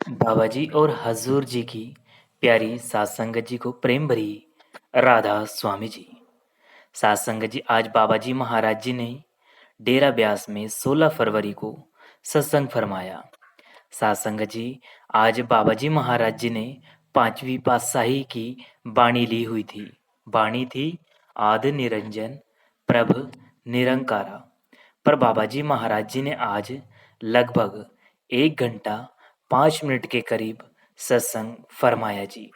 बाबा जी और हजूर जी की प्यारी सात संगत जी को प्रेम भरी राधा स्वामी जी। सात संगत जी, आज बाबा जी महाराज जी ने डेरा ब्यास में 16 फरवरी को सत्संग फरमाया। सात संगत जी, आज बाबा जी महाराज जी ने पांचवी पातशाही की बाणी ली हुई थी। बाणी थी आदि निरंजन प्रभ निरंकारा। पर बाबा जी महाराज जी ने आज लगभग 1 घंटा 5 मिनट के करीब सत्संग फरमाया जी।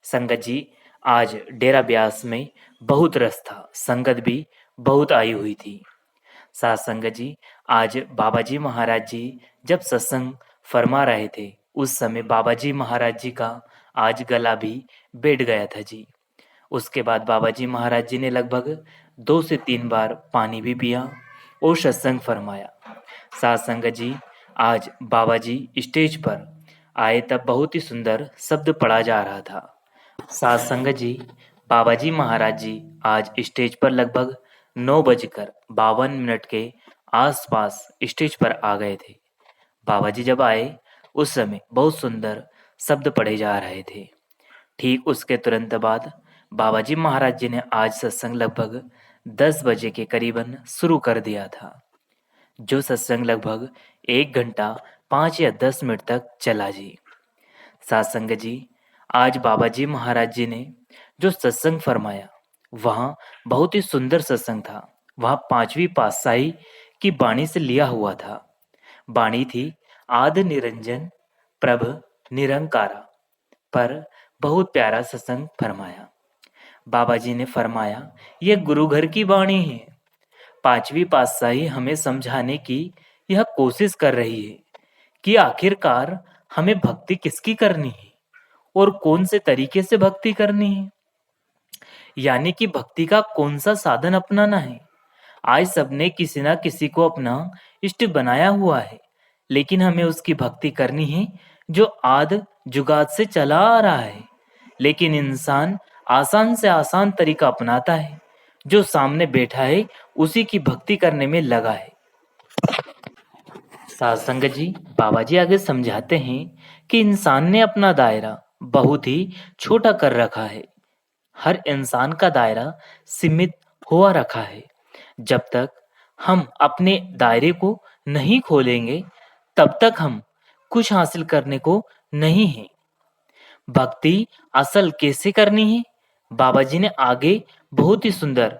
संगत जी, आज डेरा ब्यास में बहुत रस था, संगत भी बहुत आई हुई थी। साथ संगत जी, आज बाबा जी महाराज जी जब सत्संग फरमा रहे थे उस समय बाबा जी महाराज जी का आज गला भी बैठ गया था जी। उसके बाद बाबा जी महाराज जी ने लगभग 2 से 3 बार पानी भी पिया और सत्संग फरमाया। साथ संगत जी, आज बाबा जी स्टेज पर आए तब बहुत ही सुंदर शब्द पढ़ा जा रहा था। साथ संगत जी, बाबा जी महाराज जी आज स्टेज पर लगभग 9 बजकर 52 मिनट के आसपास स्टेज पर आ गए थे। बाबा जी जब आए उस समय बहुत सुंदर शब्द पढ़े जा रहे थे। ठीक उसके तुरंत बाद बाबा जी महाराज जी ने आज सत्संग लगभग 10 बजे के करीबन शुरू कर दिया था, जो सत्संग लगभग 1 घंटा 5 या 10 मिनट तक चला जी। सात संगत जी, आज बाबा जी महाराज जी ने जो सत्संग फरमाया वहाँ बहुत ही सुंदर सत्संग था। वहाँ पांचवी पातशाही की बाणी से लिया हुआ था। बाणी थी आदि निरंजन प्रभ निरंकारा। पर बहुत प्यारा सत्संग फरमाया। बाबा जी ने फरमाया, यह गुरु घर की वाणी है। पांचवी पातशाही हमें समझाने की यह कोशिश कर रही है कि आखिरकार हमें भक्ति किसकी करनी है और कौन से तरीके से भक्ति करनी है, यानी कि भक्ति का कौन सा साधन अपनाना है। आज सबने किसी ना किसी को अपना इष्ट बनाया हुआ है, लेकिन हमें उसकी भक्ति करनी है जो आद जुगाद से चला आ रहा है। लेकिन इंसान आसान से आसान तरीका अपनाता है, जो सामने बैठा है उसी की भक्ति करने में लगा है। साथ संगत जी, बाबा जी आगे समझाते हैं कि इंसान ने अपना दायरा बहुत ही छोटा कर रखा है। हर इंसान का दायरा सीमित हुआ रखा है। जब तक हम अपने दायरे को नहीं खोलेंगे तब तक हम कुछ हासिल करने को नहीं है। भक्ति असल कैसे करनी है, बाबा जी ने आगे बहुत ही सुंदर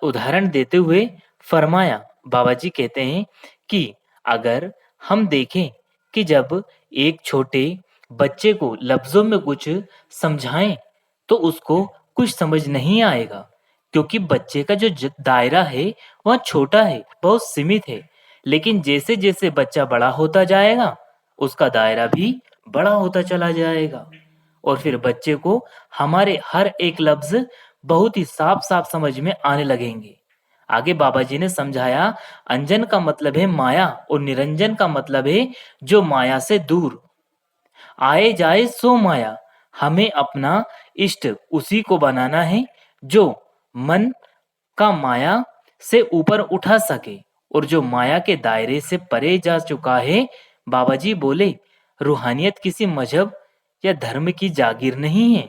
उदाहरण देते हुए फरमाया। बाबा जी कहते हैं कि अगर हम देखें कि जब एक छोटे बच्चे को लफ्जों में कुछ समझाएं तो उसको कुछ समझ नहीं आएगा, क्योंकि बच्चे का जो दायरा है वह छोटा है, बहुत सीमित है। लेकिन जैसे जैसे बच्चा बड़ा होता जाएगा उसका दायरा भी बड़ा होता चला जाएगा और फिर बच्चे को हमारे हर एक लफ्ज बहुत ही साफ साफ समझ में आने लगेंगे। आगे बाबा जी ने समझाया, अंजन का मतलब है माया और निरंजन का मतलब है जो माया से दूर। आए जाए सो माया, हमें अपना इष्ट उसी को बनाना है जो मन का माया से ऊपर उठा सके और जो माया के दायरे से परे जा चुका है। बाबा जी बोले, रूहानियत किसी मजहब या धर्म की जागीर नहीं है।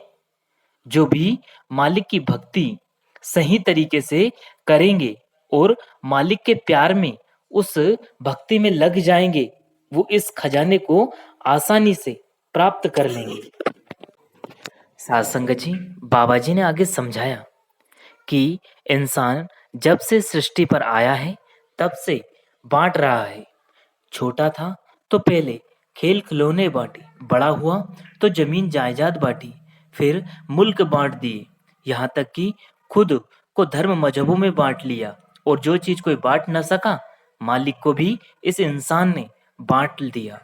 जो भी मालिक की भक्ति सही तरीके से करेंगे और मालिक के प्यार में उस भक्ति में लग जाएंगे, वो इस खजाने को आसानी से प्राप्त कर लेंगे। साथ संगत जी, बाबा जी ने आगे समझाया कि इंसान जब से सृष्टि पर आया है तब से बांट रहा है। छोटा था तो पहले खेल खिलौने बांटे, बड़ा हुआ तो जमीन जायदाद बांटी, फिर मुल्क बांट दिए, यहाँ तक कि खुद को धर्म मजहबों में बांट लिया। और जो चीज कोई बांट न सका, मालिक को भी इस इंसान ने बांट दिया।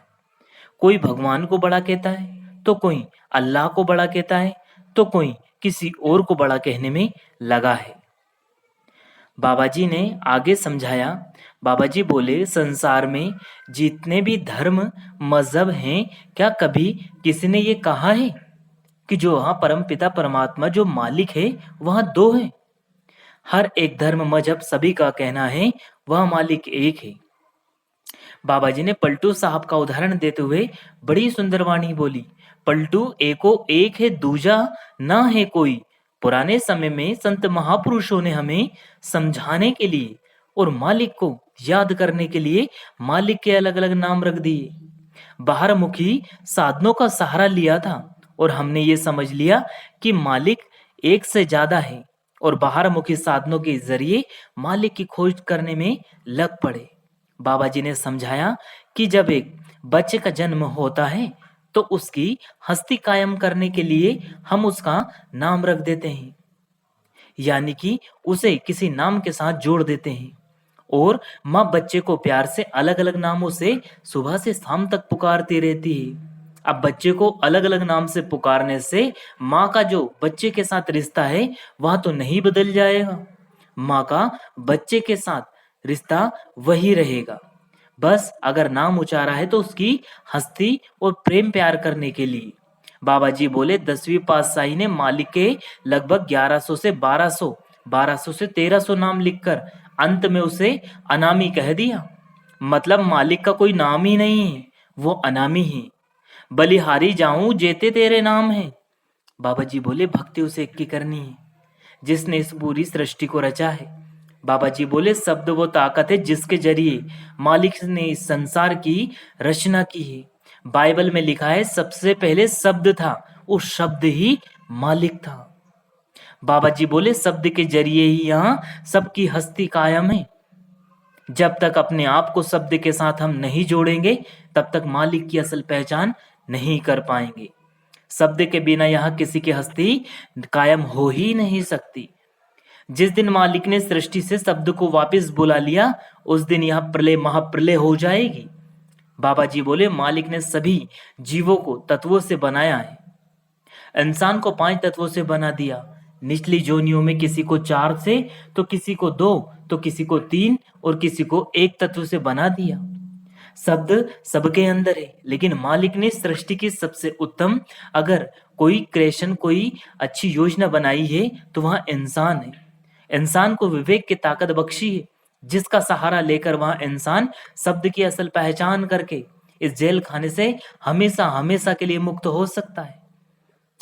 कोई भगवान को बड़ा कहता है तो कोई अल्लाह को बड़ा कहता है तो कोई किसी और को बड़ा कहने में लगा है। बाबा जी ने आगे समझाया। बाबा जी बोले, संसार में जितने भी धर्म मजहब हैं, क्या कभी किसी ने ये कहा है कि जो वहाँ परम पिता परमात्मा जो मालिक है वहाँ दो है? हर एक धर्म मजहब सभी का कहना है वह मालिक एक है। बाबा जी ने पलटू साहब का उदाहरण देते हुए बड़ी सुंदर वाणी बोली। पलटू एको एक है, दूजा ना है कोई। पुराने समय में संत महापुरुषों ने हमें समझाने के लिए और मालिक को याद करने के लिए मालिक के अलग अलग नाम रख दिए। बाहरमुखी साधनों का सहारा लिया था और हमने ये समझ लिया कि मालिक एक से ज्यादा है और बाहरमुखी साधनों के जरिए मालिक की खोज करने में लग पड़े। बाबा जी ने समझाया कि जब एक बच्चे का जन्म होता है तो उसकी हस्ती कायम करने के लिए हम उसका नाम रख देते हैं, यानी कि उसे किसी नाम के साथ जोड़ देते हैं। और माँ बच्चे को प्यार से अलग अलग नामों से सुबह से शाम तक पुकारती रहती है। अब बच्चे को अलग अलग नाम से पुकारने से माँ का जो बच्चे के साथ रिश्ता है वह तो नहीं बदल जाएगा। माँ का बच्चे के साथ रिश्ता वही रहेगा। बस अगर नाम उचारा है तो उसकी हस्ती और प्रेम प्यार करने के लिए। बाबा जी बोले 10वीं पातशाही ने मालिक के लगभग 1100 से 1200, 1200 से 1300 नाम लिखकर अंत में उसे अनामी कह दिया। मतलब मालिक का कोई नाम ही नहीं है, वो अनामी है। बलिहारी जाऊं जेते तेरे नाम है। बाबा जी बोले भक्ति उसे एक की करनी है जिसने इस पूरी सृष्टि को रचा है। बाबा जी बोले शब्द वो ताकत है जिसके जरिए मालिक ने इस संसार की रचना की है। बाइबल में लिखा है सबसे पहले शब्द था, उस शब्द ही मालिक था। बाबा जी बोले शब्द के जरिए ही यहाँ सबकी हस्ती कायम है। जब तक अपने आप को शब्द के साथ हम नहीं जोड़ेंगे तब तक मालिक की असल पहचान नहीं कर पाएंगे। शब्द के बिना यहाँ किसी की हस्ती कायम हो ही नहीं सकती। जिस दिन मालिक ने सृष्टि से शब्द को वापस बुला लिया उस दिन यह प्रलय महाप्रलय हो जाएगी। बाबा जी बोले मालिक ने सभी जीवों को तत्वों से बनाया है। इंसान को 5 तत्वों से बना दिया। निचली जोनियों में किसी को 4 से, तो किसी को 2, तो किसी को 3 और किसी को 1 तत्व से बना दिया। शब्द सबके अंदर है, लेकिन मालिक ने सृष्टि की सबसे उत्तम अगर कोई क्रिएशन, कोई अच्छी योजना बनाई है तो वह इंसान है। इंसान को विवेक की ताकत बख्शी है जिसका सहारा लेकर वह इंसान शब्द की असल पहचान करके इस जेल खाने से हमेशा हमेशा के लिए मुक्त हो सकता है।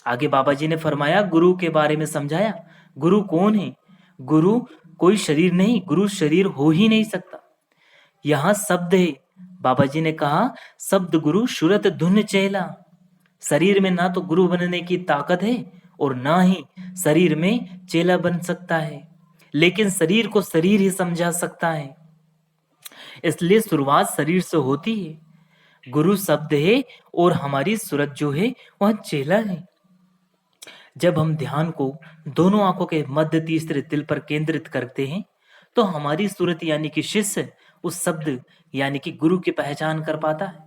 आगे बाबा जी ने फरमाया, गुरु के बारे में समझाया। गुरु कौन है? गुरु कोई शरीर नहीं, गुरु शरीर हो ही नहीं सकता। यहाँ शब्द है। बाबा जी ने कहा शब्द गुरु शुरत धुन चेला। शरीर में ना तो गुरु बनने की ताकत है और ना ही शरीर में चेला बन सकता है, लेकिन शरीर को शरीर ही समझा सकता है। इसलिए शुरुआत शरीर से होती है। गुरु शब्द है और हमारी सूरत जो है वह चेला है। जब हम ध्यान को दोनों आंखों के मध्य तीसरे तिल पर केंद्रित करते हैं तो हमारी सूरत यानी कि शिष्य उस शब्द यानी कि गुरु की पहचान कर पाता है।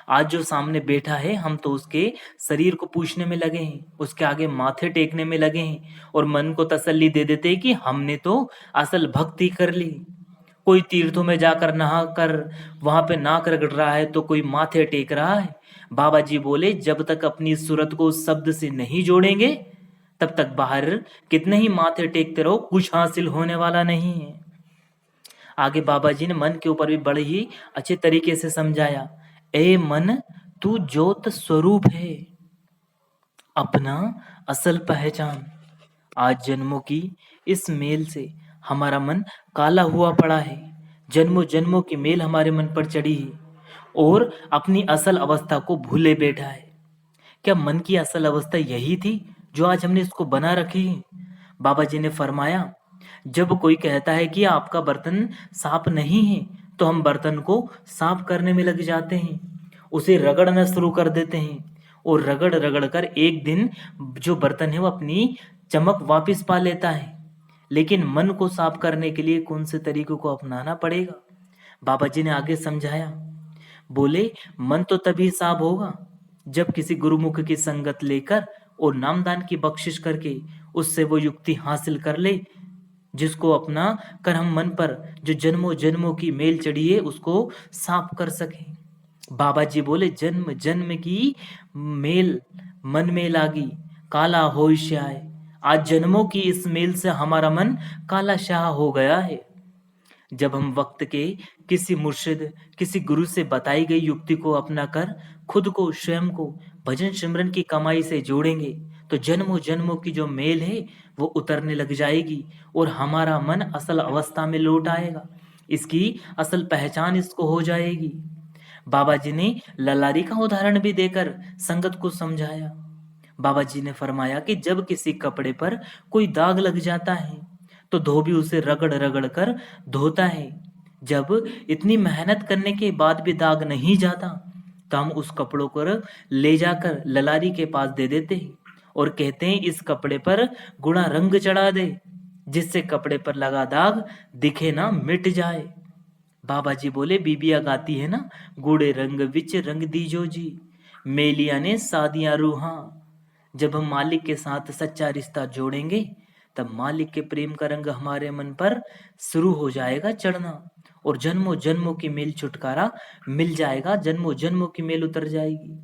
आज जो सामने बैठा है हम तो उसके शरीर को पूछने में लगे हैं, उसके आगे माथे टेकने में लगे हैं और मन को तसल्ली दे देते हैं कि हमने तो असल भक्ति कर ली। कोई तीर्थों में जाकर नहा कर वहां पे नाक रगड़ रहा है तो कोई माथे टेक रहा है। बाबा जी बोले जब तक अपनी सूरत को उस शब्द से नहीं जोड़ेंगे तब तक बाहर कितने ही माथे टेकते रहो, कुछ हासिल होने वाला नहीं है। आगे बाबा जी ने मन के ऊपर भी बड़े ही अच्छे तरीके से समझाया। ए मन तू ज्योत स्वरूप है, अपना असल पहचान। आज जन्मों की इस मेल से हमारा मन काला हुआ पड़ा है। जन्मों जन्मों की मेल हमारे मन पर चढ़ी है और अपनी असल अवस्था को भूले बैठा है। क्या मन की असल अवस्था यही थी जो आज हमने इसको बना रखी है? बाबा जी ने फरमाया जब कोई कहता है कि आपका बर्तन साफ नहीं है तो हम बर्तन को साफ करने में लग जाते हैं, उसे रगड़ना शुरू कर देते हैं और रगड़ रगड़ कर एक दिन जो बर्तन है वो अपनी चमक वापस पा लेता है। लेकिन मन को साफ करने के लिए कौन से तरीकों को अपनाना पड़ेगा? बाबा जी ने आगे समझाया। बोले मन तो तभी साफ होगा जब किसी गुरुमुख की संगत लेकर और नामदान की बख्शिश करके उससे वो युक्ति हासिल कर ले जिसको अपना कर हम मन पर जो जन्मों जन्मों की मेल चढ़ी है उसको साफ कर सके। बाबा जी बोले जन्म जन्म की मेल मन में लागी, काला होय श्याय। आज जन्मों की इस मेल से हमारा मन काला शाह हो गया है। जब हम वक्त के किसी मुर्शिद, किसी गुरु से बताई गई युक्ति को अपनाकर खुद को, स्वयं को भजन सिमरन की कमाई से जोड़ेंगे, तो जन्मों जन्मों की जो मेल है वो उतरने लग जाएगी और हमारा मन असल अवस्था में लौट आएगा। इसकी असल पहचान इसको हो जाएगी। बाबा जी ने ललारी का उदाहरण भी देकर संगत को समझाया। बाबा जी ने फरमाया कि जब किसी कपड़े पर कोई दाग लग जाता है तो धोबी उसे रगड़ रगड़ कर धोता है। जब इतनी मेहनत करने के बाद भी दाग नहीं जाता तो हम उस कपड़ों को ले जाकर ललारी के पास दे देते हैं और कहते हैं इस कपड़े पर गुणा रंग चढ़ा दे, जिससे कपड़े पर लगा दाग दिखे ना, मिट जाए। बाबा जी बोले बीबिया गाती है ना, गूढ़े रंग विच रंग दीजो जी, मेलिया ने सादियां रूहां। जब हम मालिक के साथ सच्चा रिश्ता जोड़ेंगे तब मालिक के प्रेम का रंग हमारे मन पर शुरू हो जाएगा चढ़ना और जन्मों जन्मों की मेल छुटकारा मिल जाएगा, जन्मों जन्मों की मेल उतर जाएगी।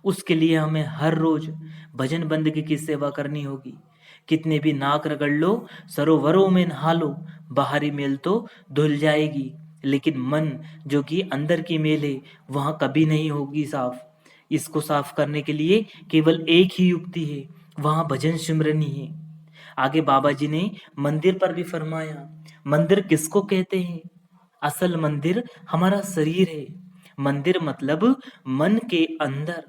उसके लिए हमें हर रोज भजन बंदगी की सेवा करनी होगी। कितने भी नाक रगड़ लो, सरोवरों में नहा लो, बाहरी मेल तो धुल जाएगी, लेकिन मन जो कि अंदर की मेल है वहां कभी नहीं होगी साफ। इसको साफ करने के लिए केवल एक ही युक्ति है, वहां भजन सिमरन ही है। आगे बाबा जी ने मंदिर पर भी फरमाया, मंदिर किसको कहते हैं? असल मंदिर हमारा शरीर है। मंदिर मतलब मन के अंदर।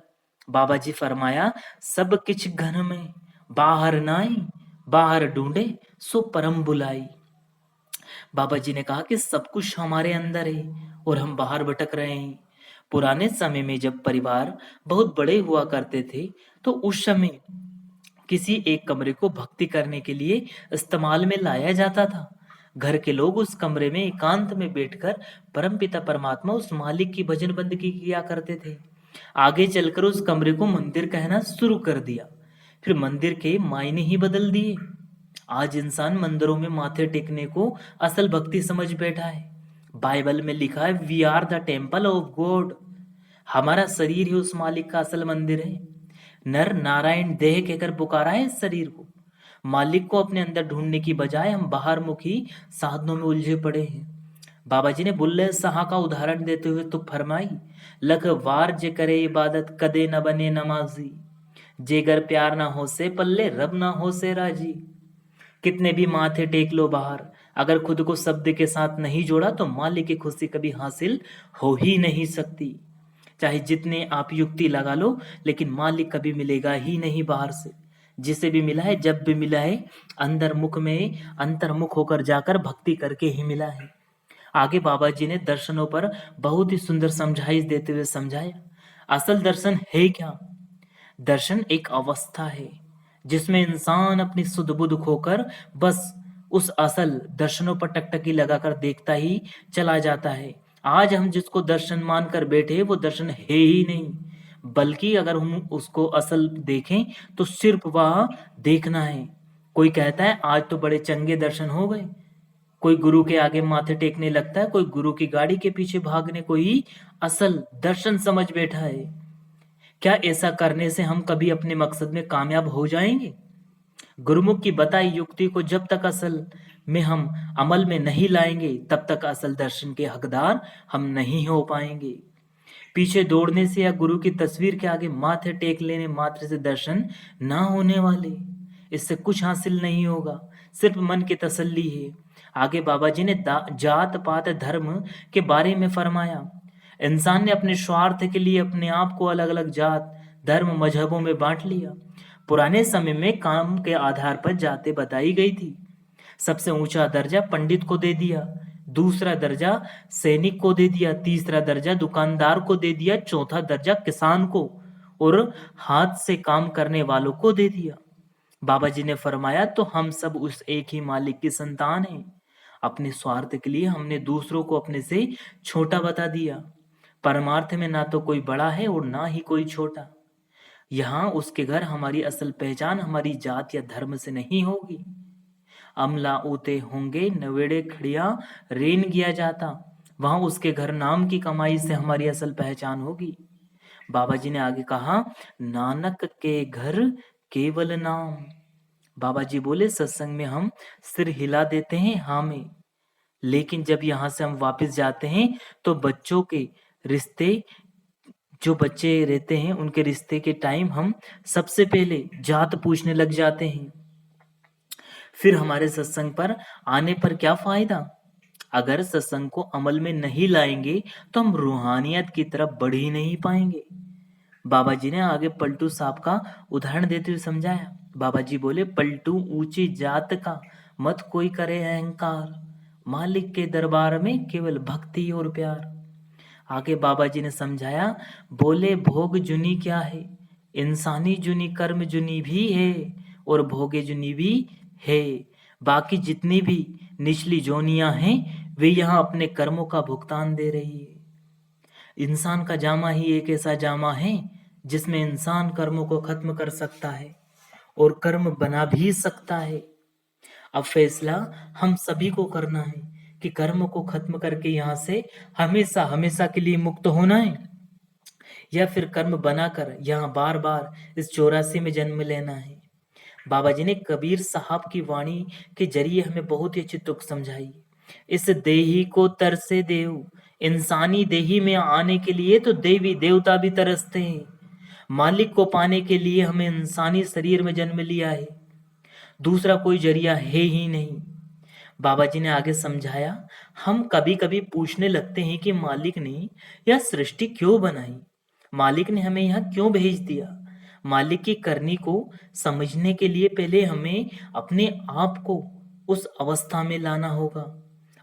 बाबा जी फरमाया सब किछ घन में, बाहर नाई, बाहर ढूंढे सो परम बुलाई। बाबा जी ने कहा कि सब कुछ हमारे अंदर है और हम बाहर भटक रहे हैं। पुराने समय में जब परिवार बहुत बड़े हुआ करते थे तो उस समय किसी एक कमरे को भक्ति करने के लिए इस्तेमाल में लाया जाता था। घर के लोग उस कमरे में एकांत में बैठकर परमपिता परमात्मा, उस मालिक की भजन बंदगी किया करते थे। आगे चलकर उस कमरे को मंदिर कहना शुरू कर दिया, फिर मंदिर के मायने ही बदल दिए। आज इंसान मंदिरों में माथे टेकने को असल भक्ति समझ बैठा है। बाइबल में लिखा है we are the temple of God. हमारा शरीर ही उस मालिक का असल मंदिर है। नर नारायण देह कहकर पुकारा है इस शरीर को। मालिक को अपने अंदर ढूंढने की बजाय हम बाहर मुखी साधनों में उलझे पड़े हैं। बाबा जी ने बुल्ले शाह का उदाहरण देते हुए तो फरमाई, लख वार जे करे इबादत कदे न बने नमाजी, जेगर प्यार ना हो से पल्ले रब ना हो से राजी। कितने भी माथे टेक लो बाहर, अगर खुद को शब्द के साथ नहीं जोड़ा तो मालिक की खुशी कभी हासिल हो ही नहीं सकती। चाहे जितने आप युक्ति लगा लो, लेकिन मालिक कभी मिलेगा ही नहीं बाहर से। जिसे भी मिला है, जब भी मिला है, अंदर मुख में अंतर्मुख होकर जाकर भक्ति करके ही मिला है। आगे बाबा जी ने दर्शनों पर बहुत ही सुंदर समझाइश देते हुए समझाया, असल दर्शन है क्या? दर्शन एक अवस्था है जिसमें इंसान अपनी सुध बुध खोकर बस उस असल दर्शनों पर टकटकी लगाकर देखता ही चला जाता है। आज हम जिसको दर्शन मानकर बैठे वो दर्शन है ही नहीं, बल्कि अगर हम उसको असल देखें तो सिर्फ वह देखना है। कोई कहता है आज तो बड़े चंगे दर्शन हो गए, कोई गुरु के आगे माथे टेकने लगता है, कोई गुरु की गाड़ी के पीछे भागने को ही असल दर्शन समझ बैठा है। क्या ऐसा करने से हम कभी अपने मकसद में कामयाब हो जाएंगे? गुरुमुख की बताई युक्ति को जब तक असल में हम अमल में नहीं लाएंगे तब तक असल दर्शन के हकदार हम नहीं हो पाएंगे। पीछे दौड़ने से या गुरु की तस्वीर के आगे माथे टेक लेने मात्र से दर्शन ना होने वाले, इससे कुछ हासिल नहीं होगा, सिर्फ मन की तसल्ली है। आगे बाबा जी ने जात पात धर्म के बारे में फरमाया, इंसान ने अपने स्वार्थ के लिए अपने आप को अलग अलग जात धर्म मजहबों में बांट लिया। पुराने समय में काम के आधार पर जातें बताई गई थी। सबसे ऊंचा दर्जा पंडित को दे दिया, दूसरा दर्जा सैनिक को दे दिया, तीसरा दर्जा दुकानदार को दे दिया, चौथा दर्जा किसान को और हाथ से काम करने वालों को दे दिया। बाबा जी ने फरमाया तो हम सब उस एक ही मालिक की संतान हैं। अपने स्वार्थ के लिए हमने दूसरों को अपने से छोटा बता दिया। परमार्थ में ना तो कोई बड़ा है और ना ही कोई छोटा। यहाँ उसके घर हमारी असल पहचान हमारी जात या धर्म से नहीं होगी। अमला ऊते होंगे नवेड़े खड़िया रेन किया जाता, वहां उसके घर नाम की कमाई से हमारी असल पहचान होगी। बाबा जी ने आगे कहा, नानक के घर केवल नाम। बाबा जी बोले सत्संग में हम सिर हिला देते हैं हाँ में, लेकिन जब यहाँ से हम वापस जाते हैं तो बच्चों के रिश्ते, जो बच्चे रहते हैं उनके रिश्ते के टाइम हम सबसे पहले जात पूछने लग जाते हैं। फिर हमारे सत्संग पर आने पर क्या फायदा? अगर सत्संग को अमल में नहीं लाएंगे तो हम रूहानियत की तरफ बढ़ ही नहीं पाएंगे। बाबा जी ने आगे पलटू साहब का उदाहरण देते हुए समझाया। बाबा जी बोले, पलटू ऊंची जात का मत कोई करे अहंकार, मालिक के दरबार में केवल भक्ति और प्यार। आगे बाबा जी ने समझाया, बोले भोग जुनी क्या है, इंसानी जुनी कर्म जुनी भी है और भोगे जुनी भी है। बाकी जितनी भी निचली जोनियां हैं वे यहाँ अपने कर्मों का भुगतान दे रही है। इंसान का जामा ही एक ऐसा जामा है जिसमें इंसान कर्मों को खत्म कर सकता है और कर्म बना भी सकता है। अब फैसला हम सभी को करना है कि कर्म को खत्म करके यहाँ से हमेशा हमेशा के लिए मुक्त होना है या फिर कर्म बनाकर यहाँ बार बार इस 84 में जन्म लेना है। बाबा जी ने कबीर साहब की वाणी के जरिए हमें बहुत ही अच्छी तुक समझाई। इस देही को तरसे देव, इंसानी देही में आने के लिए तो देवी देवता भी तरसते हैं। मालिक को पाने के लिए हमें इंसानी शरीर में जन्म लिया है, दूसरा कोई जरिया है ही नहीं। बाबा जी ने आगे समझाया, हम कभी कभी पूछने लगते हैं कि मालिक ने यह सृष्टि क्यों बनाई, मालिक ने हमें यहाँ क्यों भेज दिया। मालिक की करनी को समझने के लिए पहले हमें अपने आप को उस अवस्था में लाना होगा,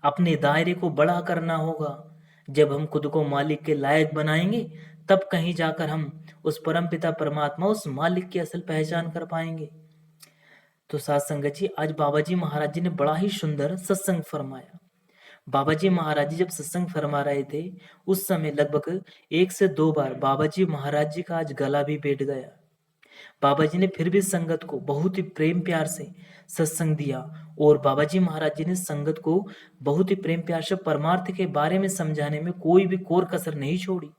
अपने दायरे को बड़ा करना होगा। जब हम खुद को मालिक के लायक बनाएंगे तब कहीं जाकर हम उस परमपिता परमात्मा, उस मालिक की असल पहचान कर पाएंगे। तो साथ संगत जी, आज बाबा जी महाराज जी ने बड़ा ही सुंदर सत्संग फरमाया। बाबा जी महाराज जी जब सत्संग फरमा रहे थे उस समय लगभग 1 से 2 बार बाबा जी महाराज जी का आज गला भी बैठ गया। बाबा जी ने फिर भी संगत को बहुत ही प्रेम प्यार से सत्संग दिया और बाबा जी महाराज जी ने संगत को बहुत ही प्रेम प्यार से परमार्थ के बारे में समझाने में कोई भी कोर कसर नहीं छोड़ी।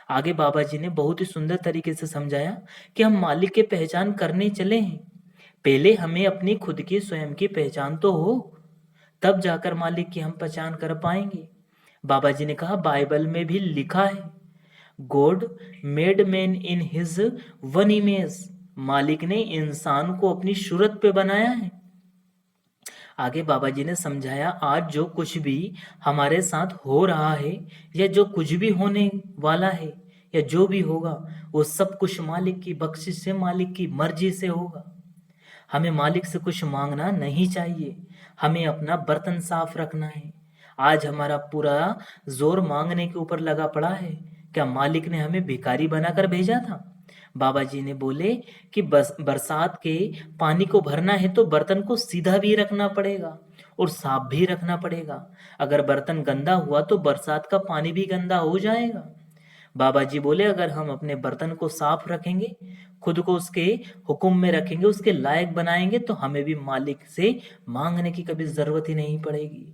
आगे बाबा जी ने बहुत ही सुंदर तरीके से समझाया कि हम मालिक की पहचान करने चले हैं, पहले हमें अपनी खुद की स्वयं की पहचान तो हो, तब जाकर मालिक की हम पहचान कर पाएंगे। बाबा जी ने कहा, बाइबल में भी लिखा है, God made man in his one image, मालिक ने इंसान को अपनी सूरत पे बनाया है। आगे बाबा जी ने समझाया, आज जो कुछ भी हमारे साथ हो रहा है या जो कुछ भी होने वाला है या जो भी होगा वो सब कुछ मालिक की बख्शिश से, मालिक की मर्जी से होगा। हमें मालिक से कुछ मांगना नहीं चाहिए, हमें अपना बर्तन साफ रखना है। आज हमारा पूरा जोर मांगने के ऊपर लगा पड़ा है, क्या मालिक ने हमें भिखारी बनाकर भेजा था? बाबा जी ने बोले कि बस बरसात के पानी को भरना है तो बर्तन को सीधा भी रखना पड़ेगा और साफ भी रखना पड़ेगा। अगर बर्तन गंदा हुआ तो बरसात का पानी भी गंदा हो जाएगा। बाबा जी बोले, अगर हम अपने बर्तन को साफ रखेंगे, खुद को उसके हुक्म में रखेंगे, उसके लायक बनाएंगे तो हमें भी मालिक से मांगने की कभी जरूरत ही नहीं पड़ेगी।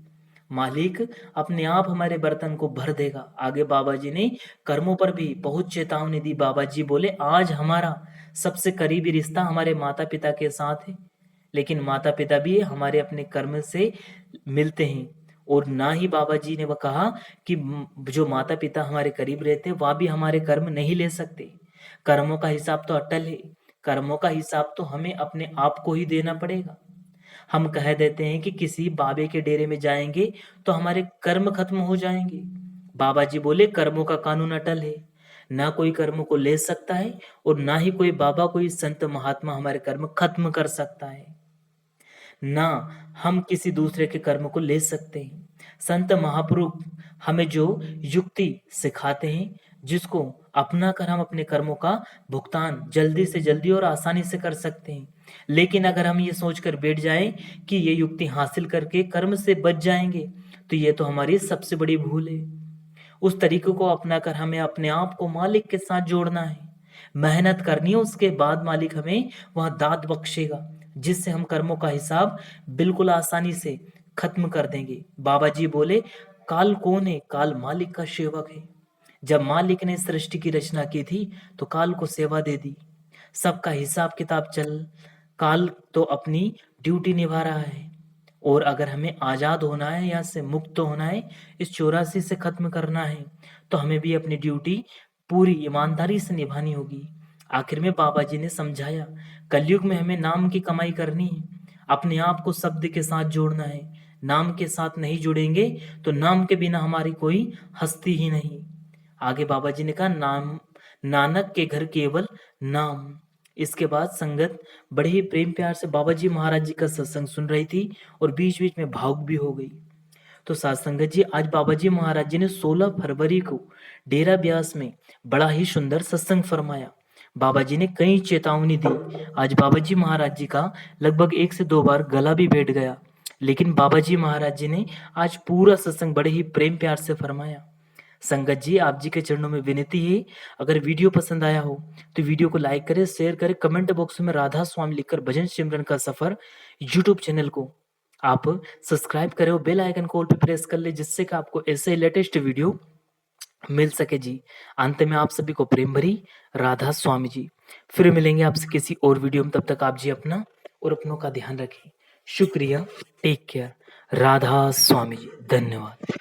मालिक अपने आप हमारे बर्तन को भर देगा। आगे बाबा जी ने कर्मों पर भी बहुत चेतावनी दी। बाबा जी बोले, आज हमारा सबसे करीबी रिश्ता हमारे माता पिता के साथ है, लेकिन माता पिता भी हमारे अपने कर्म से मिलते हैं। और ना ही बाबा जी ने वह कहा कि जो माता पिता हमारे करीब रहते हैं वह भी हमारे कर्म नहीं ले सकते। कर्मों का हिसाब तो अटल है, कर्मों का हिसाब तो हमें अपने आप को ही देना पड़ेगा। हम कह देते हैं कि किसी बाबे के डेरे में जाएंगे तो हमारे कर्म खत्म हो जाएंगे। बाबा जी बोले, कर्मों का कानून अटल है, ना कोई कर्म को ले सकता है और ना ही कोई बाबा, कोई संत महात्मा हमारे कर्म खत्म कर सकता है, ना हम किसी दूसरे के कर्म को ले सकते हैं। संत महापुरुष हमें जो युक्ति सिखाते हैं जिसको अपना कर हम अपने कर्मों का भुगतान जल्दी से जल्दी और आसानी से कर सकते हैं। लेकिन अगर हम ये सोचकर बैठ जाएं कि ये युक्ति हासिल करके कर्म से बच जाएंगे तो ये तो हमारी सबसे बड़ी भूल है। उस तरीके को अपनाकर हमें अपने आप को मालिक के साथ जोड़ना है, मेहनत करनी है, उसके बाद मालिक हमें वह दाद बख्शेगा जिससे हम कर्मों का हिसाब बिल्कुल आसानी से खत्म कर देंगे। बाबा जी बोले, काल कौन है? काल मालिक का सेवक है। जब मालिक ने सृष्टि की रचना की थी तो काल को सेवा दे दी, सबका हिसाब किताब चल, काल तो अपनी ड्यूटी निभा रहा है और अगर हमें आज़ाद होना है, यहाँ से मुक्त होना है, इस 84 से ख़त्म करना है, तो हमें भी अपनी ड्यूटी पूरी ईमानदारी से निभानी होगी। आखिर में बाबा जी ने समझाया, कलयुग में हमें नाम की कमाई करनी है, अपने आप को शब्द के साथ जोड़ना है। नाम के साथ नहीं जुड़ेंगे तो नाम के बिना हमारी कोई हस्ती ही नहीं। आगे बाबा जी ने कहा, नाम नानक के घर केवल नाम। इसके बाद संगत बड़े ही प्रेम प्यार से बाबा जी महाराज जी का सत्संग सुन रही थी और बीच बीच में भावुक भी हो गई। तो साथ संगत जी, आज बाबा जी महाराज जी ने 16 फरवरी को डेरा ब्यास में बड़ा ही सुंदर सत्संग फरमाया। बाबा जी ने कई चेतावनी दी। आज बाबा जी महाराज जी का लगभग 1 से 2 बार गला भी बैठ गया, लेकिन बाबा जी महाराज जी ने आज पूरा सत्संग बड़े ही प्रेम प्यार से फरमाया। संगत जी, आप जी के चरणों में विनती है, अगर वीडियो पसंद आया हो तो वीडियो को लाइक करें, शेयर करें, कमेंट बॉक्स में राधा स्वामी लिखकर भजन सिमरन का सफर यूट्यूब चैनल को आप सब्सक्राइब करें और बेल आइकन को ऑल पे प्रेस कर ले, जिससे कि आपको ऐसे लेटेस्ट वीडियो मिल सके जी। अंत में आप सभी को प्रेम भरी राधा स्वामी जी। फिर मिलेंगे आपसे किसी और वीडियो में, तब तक आप जी अपना और अपनों का ध्यान रखें। शुक्रिया, टेक केयर, राधा स्वामी जी, धन्यवाद।